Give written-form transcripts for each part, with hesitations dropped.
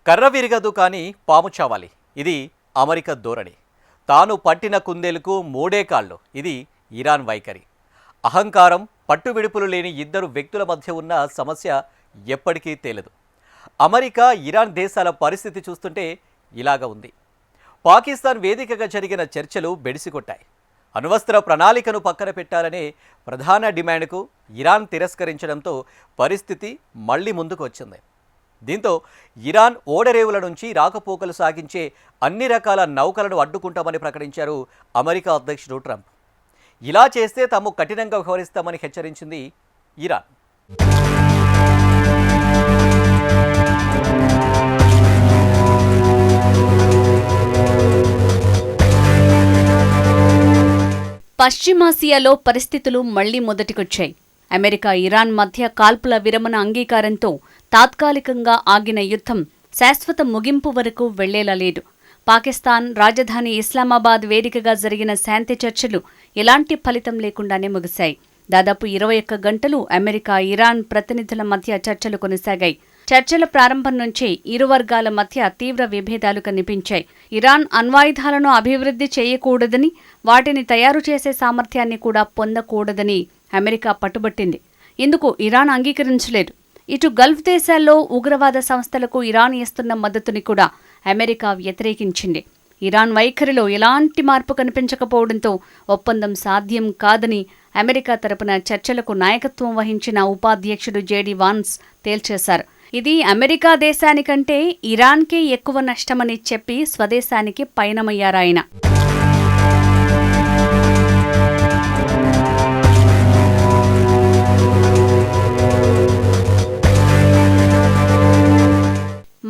కర్ర విరగదు కానీ పాము చావాలి. ఇది అమెరికా ధోరణి. తాను పట్టిన కుందేలుకు మూడే కాళ్ళు. ఇది ఇరాన్ వైఖరి. అహంకారం, పట్టువిడుపులు లేని ఇద్దరు వ్యక్తుల మధ్య ఉన్న సమస్య ఎప్పటికీ తేలదు. అమెరికా, ఇరాన్ దేశాల పరిస్థితి చూస్తుంటే ఇలాగ ఉంది. పాకిస్తాన్ వేదికగా జరిగిన చర్చలు బెడిసికొట్టాయి. అణ్వస్త్ర ప్రణాళికను పక్కన పెట్టాలనే ప్రధాన డిమాండ్కు ఇరాన్ తిరస్కరించడంతో పరిస్థితి మళ్లీ ముందుకు వచ్చింది. దీంతో ఇరాన్ ఓడరేవుల నుంచి రాకపోకలు సాగించే అన్ని రకాల నౌకలను అడ్డుకుంటామని ప్రకటించారు అమెరికా అధ్యక్షుడు ట్రంప్. ఇలా చేస్తే తాము కఠినంగా వ్యవహరిస్తామని హెచ్చరించింది ఇరాన్. పశ్చిమాసియాలో పరిస్థితులు మళ్లీ మొదటికొచ్చాయి. అమెరికా, ఇరాన్ మధ్య కాల్పుల విరమణ అంగీకారంతో తాత్కాలికంగా ఆగిన యుద్ధం శాశ్వత ముగింపు వరకు వెళ్లేలా లేదు. పాకిస్తాన్ రాజధాని ఇస్లామాబాద్ వేదికగా జరిగిన శాంతి చర్చలు ఎలాంటి ఫలితం లేకుండానే ముగిశాయి. దాదాపు 21 గంటలు అమెరికా, ఇరాన్ ప్రతినిధుల మధ్య చర్చలు కొనసాగాయి. చర్చల ప్రారంభం నుంచే ఇరు వర్గాల మధ్య తీవ్ర విభేదాలు కనిపించాయి. ఇరాన్ అణ్వాయుధాలను అభివృద్ధి చేయకూడదని, వాటిని తయారు చేసే సామర్థ్యాన్ని కూడా పొందకూడదని అమెరికా పట్టుబట్టింది. ఇందుకు ఇరాన్ అంగీకరించలేదు. ఇటు గల్ఫ్ దేశాల్లో ఉగ్రవాద సంస్థలకు ఇరాన్ ఇస్తున్న మద్దతుని కూడా అమెరికా వ్యతిరేకించింది. ఇరాన్ వైఖరిలో ఎలాంటి మార్పు కనిపించకపోవడంతో ఒప్పందం సాధ్యం కాదని అమెరికా తరపున చర్చలకు నాయకత్వం వహించిన ఉపాధ్యక్షుడు జేడీ వాన్స్ తేల్చేశారు. ఇది అమెరికా దేశానికంటే ఇరాన్కే ఎక్కువ నష్టమని చెప్పి స్వదేశానికి పయనమయ్యారాయన.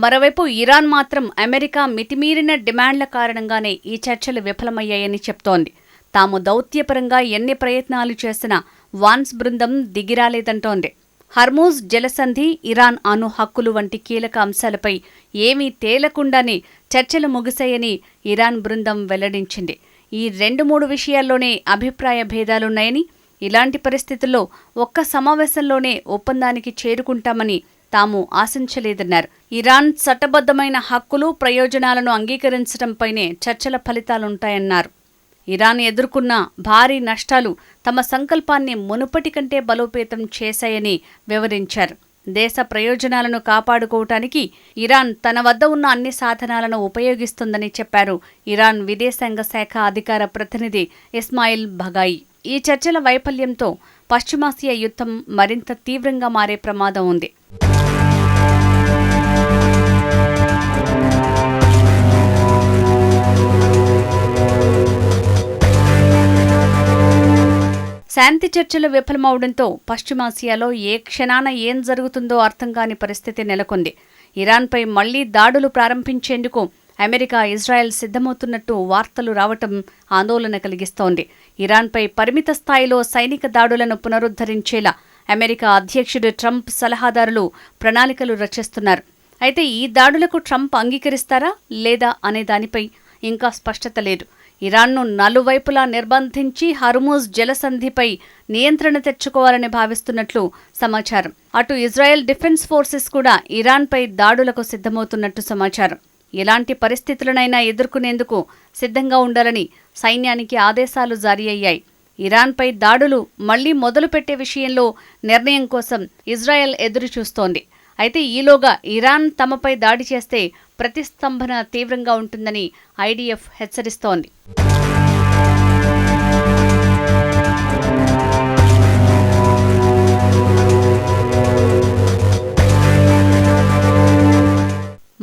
మరోవైపు ఇరాన్ మాత్రం అమెరికా మితిమీరిన డిమాండ్ల కారణంగానే ఈ చర్చలు విఫలమయ్యాయని చెప్తోంది. తాము దౌత్యపరంగా ఎన్ని ప్రయత్నాలు చేసినా వాన్స్ బృందం దిగిరాలేదంటోంది. హర్మూజ్ జలసంధి, ఇరాన్ అణు హక్కులు వంటి కీలక అంశాలపై ఏమీ తేలకుండానే చర్చలు ముగిశాయని ఇరాన్ బృందం వెల్లడించింది. ఈ 2-3 విషయాల్లోనే అభిప్రాయ భేదాలున్నాయని, ఇలాంటి పరిస్థితుల్లో ఒక్క సమావేశంలోనే ఒప్పందానికి చేరుకుంటామని తాము ఆశించలేదన్నారు. ఇరాన్ చట్టబద్ధమైన హక్కులు, ప్రయోజనాలను అంగీకరించడంపైనే చర్చల ఫలితాలుంటాయన్నారు. ఇరాన్ ఎదుర్కొన్న భారీ నష్టాలు తమ సంకల్పాన్ని మునుపటి కంటే బలోపేతం చేశాయని వివరించారు. దేశ ప్రయోజనాలను కాపాడుకోవటానికి ఇరాన్ తన వద్ద ఉన్న అన్ని సాధనాలను ఉపయోగిస్తుందని చెప్పారు ఇరాన్ విదేశాంగ శాఖ అధికార ప్రతినిధి ఇస్మాయిల్ బగాయి. ఈ చర్చల వైఫల్యంతో పశ్చిమాసియా యుద్ధం మరింత తీవ్రంగా మారే ప్రమాదం ఉంది. శాంతి చర్చలు విఫలమవడంతో పశ్చిమాసియాలో ఏ క్షణాన ఏం జరుగుతుందో అర్థం కాని పరిస్థితి నెలకొంది. ఇరాన్పై మళ్లీ దాడులు ప్రారంభించేందుకు అమెరికా, ఇజ్రాయెల్ సిద్ధమవుతున్నట్టు వార్తలు రావటం ఆందోళన కలిగిస్తోంది. ఇరాన్పై పరిమిత స్థాయిలో సైనిక దాడులను పునరుద్ధరించేలా అమెరికా అధ్యక్షుడు ట్రంప్ సలహాదారులు ప్రణాళికలు రచిస్తున్నారు. అయితే ఈ దాడులకు ట్రంప్ అంగీకరిస్తారా లేదా అనే దానిపై ఇంకా స్పష్టత లేదు. ఇరాన్ను నలువైపులా నిర్బంధించి హర్మూజ్ జలసంధిపై నియంత్రణ తెచ్చుకోవాలని భావిస్తున్నట్లు సమాచారం. అటు ఇజ్రాయెల్ డిఫెన్స్ ఫోర్సెస్ కూడా ఇరాన్పై దాడులకు సిద్ధమవుతున్నట్టు సమాచారం. ఎలాంటి పరిస్థితులనైనా ఎదుర్కొనేందుకు సిద్ధంగా ఉండాలని సైన్యానికి ఆదేశాలు జారీ అయ్యాయి. ఇరాన్పై దాడులు మళ్లీ మొదలుపెట్టే విషయంలో నిర్ణయం కోసం ఇజ్రాయెల్ ఎదురుచూస్తోంది. అయితే ఈలోగా ఇరాన్ తమపై దాడి చేస్తే ప్రతిస్తంభన తీవ్రంగా ఉంటుందని ఐడిఎఫ్ హెచ్చరిస్తోంది.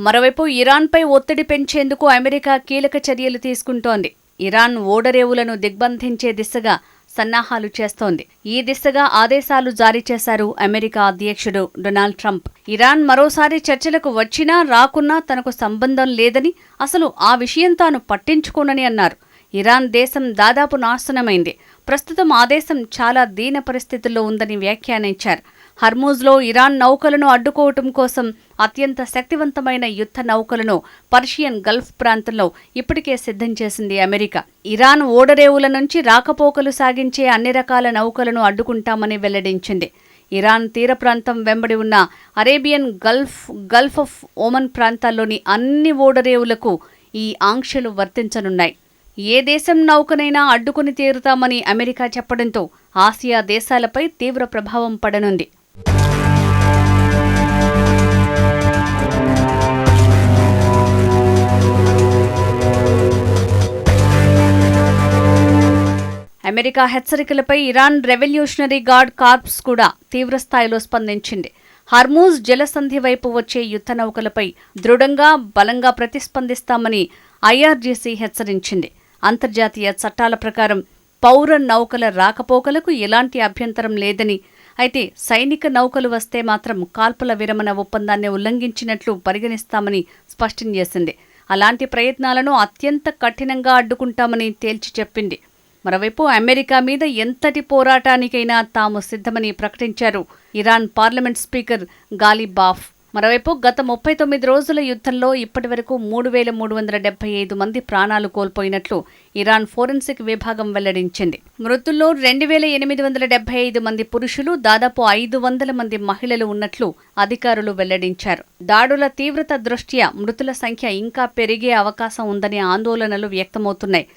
మరోవైపు ఇరాన్పై ఒత్తిడి పెంచేందుకు అమెరికా కీలక చర్యలు తీసుకుంటోంది. ఇరాన్ ఓడరేవులను దిగ్బంధించే దిశగా సన్నాహాలు చేస్తోంది. ఈ దిశగా ఆదేశాలు జారీ చేశారు అమెరికా అధ్యక్షుడు డొనాల్డ్ ట్రంప్. ఇరాన్ మరోసారి చర్చలకు వచ్చినా రాకున్నా తనకు సంబంధం లేదని, అసలు ఆ విషయం తాను పట్టించుకోనని అన్నారు. ఇరాన్ దేశం దాదాపు నాశనమైంది. ప్రస్తుతం ఆ దేశం చాలా దీన పరిస్థితుల్లో ఉందని వ్యాఖ్యానించారు. హర్మూజ్లో ఇరాన్ నౌకలను అడ్డుకోవటం కోసం అత్యంత శక్తివంతమైన యుద్ధ నౌకలను పర్షియన్ గల్ఫ్ ప్రాంతంలో ఇప్పటికే సిద్ధం చేసింది అమెరికా. ఇరాన్ ఓడరేవుల నుంచి రాకపోకలు సాగించే అన్ని రకాల నౌకలను అడ్డుకుంటామని వెల్లడించింది. ఇరాన్ తీర ప్రాంతం వెంబడి ఉన్న అరేబియన్ గల్ఫ్ ఆఫ్ ఒమన్ ప్రాంతాల్లోని అన్ని ఓడరేవులకు ఈ ఆంక్షలు వర్తించనున్నాయి. ఏ దేశం నౌకనైనా అడ్డుకుని తీరుతామని అమెరికా చెప్పడంతో ఆసియా దేశాలపై తీవ్ర ప్రభావం పడనుంది. అమెరికా హెచ్చరికలపై ఇరాన్ రెవల్యూషనరీ గార్డ్ కార్ప్స్ కూడా తీవ్రస్థాయిలో స్పందించింది. హర్మూజ్ జలసంధి వైపు వచ్చే యుద్ధ నౌకలపై దృఢంగా బలంగా ప్రతిస్పందిస్తామని ఐఆర్జీసీ హెచ్చరించింది. అంతర్జాతీయ చట్టాల ప్రకారం పౌర నౌకల రాకపోకలకు ఎలాంటి అభ్యంతరం లేదని, అయితే సైనిక నౌకలు వస్తే మాత్రం కాల్పుల విరమణ ఒప్పందాన్ని ఉల్లంఘించినట్లు పరిగణిస్తామని స్పష్టం చేసింది. అలాంటి ప్రయత్నాలను అత్యంత కఠినంగా అడ్డుకుంటామని తేల్చి చెప్పింది. మరోవైపు అమెరికా మీద ఎంతటి పోరాటానికైనా తాము సిద్ధమని ప్రకటించారు ఇరాన్ పార్లమెంట్ స్పీకర్ గాలిబాఫ్. మరోవైపు గత 39 రోజుల యుద్ధంలో ఇప్పటివరకు 3,375 మంది ప్రాణాలు కోల్పోయినట్లు ఇరాన్ ఫోరెన్సిక్ విభాగం వెల్లడించింది. మృతుల్లో 2,875 మంది పురుషులు, దాదాపు 500 మంది మహిళలు ఉన్నట్లు అధికారులు వెల్లడించారు. దాడుల తీవ్రత దృష్ట్యా మృతుల సంఖ్య ఇంకా పెరిగే అవకాశం ఉందనే ఆందోళనలు వ్యక్తమవుతున్నాయి.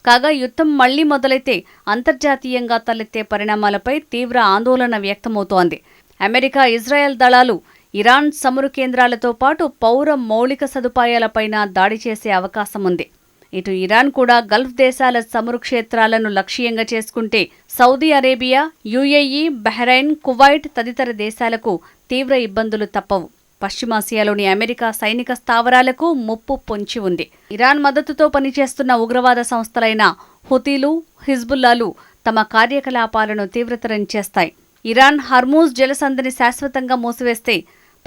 కాగా యుద్ధం మళ్లీ మొదలైతే అంతర్జాతీయంగా తలెత్తే పరిణామాలపై తీవ్ర ఆందోళన వ్యక్తమవుతోంది. అమెరికా, ఇజ్రాయెల్ దళాలు ఇరాన్ చమురు కేంద్రాలతో పాటు పౌర మౌలిక సదుపాయాలపైన దాడి చేసే అవకాశం ఉంది. ఇటు ఇరాన్ కూడా గల్ఫ్ దేశాల చమురు క్షేత్రాలను లక్ష్యంగా చేసుకుంటే Saudi Arabia, UAE, Bahrain, Kuwait తదితర దేశాలకు తీవ్ర ఇబ్బందులు తప్పవు. పశ్చిమాసియాలోని అమెరికా సైనిక స్థావరాలకు ముప్పు పొంచి ఉంది. ఇరాన్ మద్దతుతో పనిచేస్తున్న ఉగ్రవాద సంస్థలైన హుతీలు, హిజ్బుల్లాలు తమ కార్యకలాపాలను తీవ్రతరం చేస్తాయి. ఇరాన్ హర్మూజ్ జలసంధిని శాశ్వతంగా మూసివేస్తే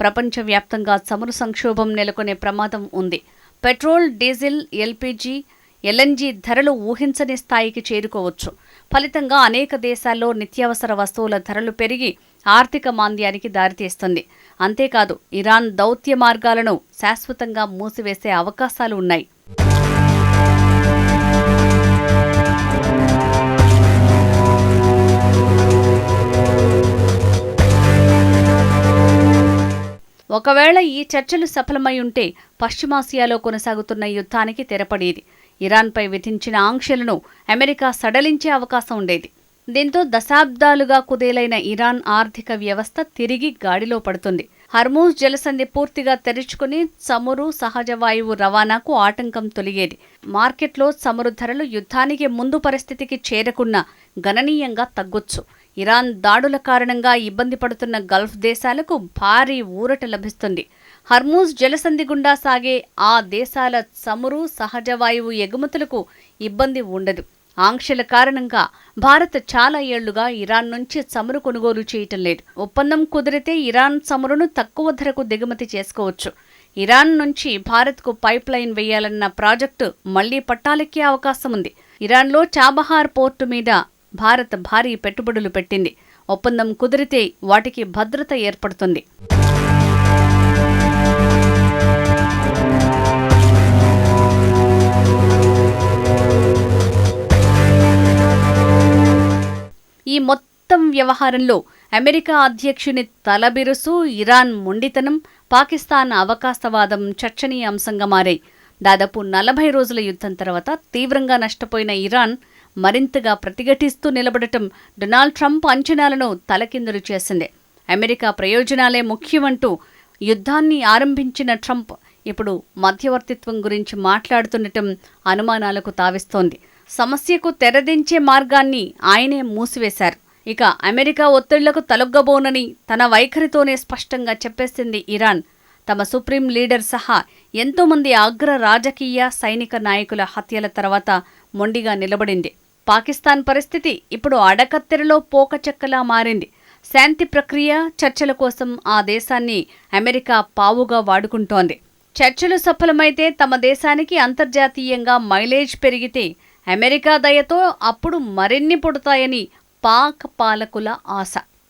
ప్రపంచవ్యాప్తంగా చమురు సంక్షోభం నెలకొనే ప్రమాదం ఉంది. పెట్రోల్, డీజిల్, ఎల్పీజీ, ఎల్ఎన్జీ ధరలు ఊహించని స్థాయికి చేరుకోవచ్చు. ఫలితంగా అనేక దేశాల్లో నిత్యావసర వస్తువుల ధరలు పెరిగి ఆర్థిక మాంద్యానికి దారితీస్తుంది. అంతేకాదు, ఇరాన్ దౌత్య మార్గాలను శాశ్వతంగా మూసివేసే అవకాశాలు ఉన్నాయి. ఒకవేళ ఈ చర్చలు సఫలమై ఉంటే పశ్చిమాసియాలో కొనసాగుతున్న యుద్ధానికి తెరపడేది. ఇరాన్పై విధించిన ఆంక్షలను అమెరికా సడలించే అవకాశం ఉండేది. దీంతో దశాబ్దాలుగా కుదేలైన ఇరాన్ ఆర్థిక వ్యవస్థ తిరిగి గాడిలో పడుతుంది. హర్మూజ్ జలసంధి పూర్తిగా తెరుచుకుని చమురు, సహజ వాయువు రవాణాకు ఆటంకం తొలిగేది. మార్కెట్లో చమురు ధరలు యుద్ధానికి ముందు పరిస్థితికి చేరకున్నా గణనీయంగా తగ్గొచ్చు. ఇరాన్ దాడుల కారణంగా ఇబ్బంది పడుతున్న గల్ఫ్ దేశాలకు భారీ ఊరట లభిస్తుంది. హర్మూజ్ జలసంధి గుండా సాగే ఆ దేశాల చమురు, సహజ వాయువు ఎగుమతులకు ఇబ్బంది ఉండదు. ఆంక్షల కారణంగా భారత్ చాలా ఏళ్లుగా ఇరాన్ నుంచి చమురు కొనుగోలు చేయటం లేదు. ఒప్పందం కుదిరితే ఇరాన్ చమురును తక్కువ ధరకు దిగుమతి చేసుకోవచ్చు. ఇరాన్ నుంచి భారత్కు పైప్ లైన్ వేయాలన్న ప్రాజెక్టు మళ్లీ పట్టాలెక్కే అవకాశం ఉంది. ఇరాన్లో చాబహార్ పోర్టు మీద భారత్ భారీ పెట్టుబడులు పెట్టింది. ఒప్పందం కుదిరితే వాటికి భద్రత ఏర్పడుతుంది. ఈ మొత్తం వ్యవహారంలో అమెరికా అధ్యక్షుని తలబిరుసు, ఇరాన్ మొండితనం, పాకిస్తాన్ అవకాశవాదం చర్చనీయాంశంగా మారాయి. దాదాపు 40 రోజుల యుద్ధం తర్వాత తీవ్రంగా నష్టపోయిన ఇరాన్ మరింతగా ప్రతిఘటిస్తూ నిలబడటం డొనాల్డ్ ట్రంప్ అంచనాలను తలకిందులు చేసింది. అమెరికా ప్రయోజనాలే ముఖ్యమంటూ యుద్ధాన్ని ఆరంభించిన ట్రంప్ ఇప్పుడు మధ్యవర్తిత్వం గురించి మాట్లాడుతుండటం అనుమానాలకు తావిస్తోంది. సమస్యకు తెరదించే మార్గాన్ని ఆయనే మూసివేశారు. ఇక అమెరికా ఒత్తిళ్లకు తలొగ్గబోనని తన వైఖరితోనే స్పష్టంగా చెప్పేసింది ఇరాన్. తమ సుప్రీం లీడర్ సహా ఎంతోమంది అగ్ర రాజకీయ, సైనిక నాయకుల హత్యల తర్వాత మొండిగా నిలబడింది. పాకిస్తాన్ పరిస్థితి ఇప్పుడు అడకత్తెరలో పోకచెక్కలా మారింది. శాంతి ప్రక్రియ, చర్చల కోసం ఆ దేశాన్ని అమెరికా పావుగా వాడుకుంటోంది. చర్చలు సఫలమైతే తమ దేశానికి అంతర్జాతీయంగా మైలేజ్ పెరిగితే అమెరికా దయతో అప్పుడు మరిన్ని పుడతాయని పాక్ పాలకుల ఆశ.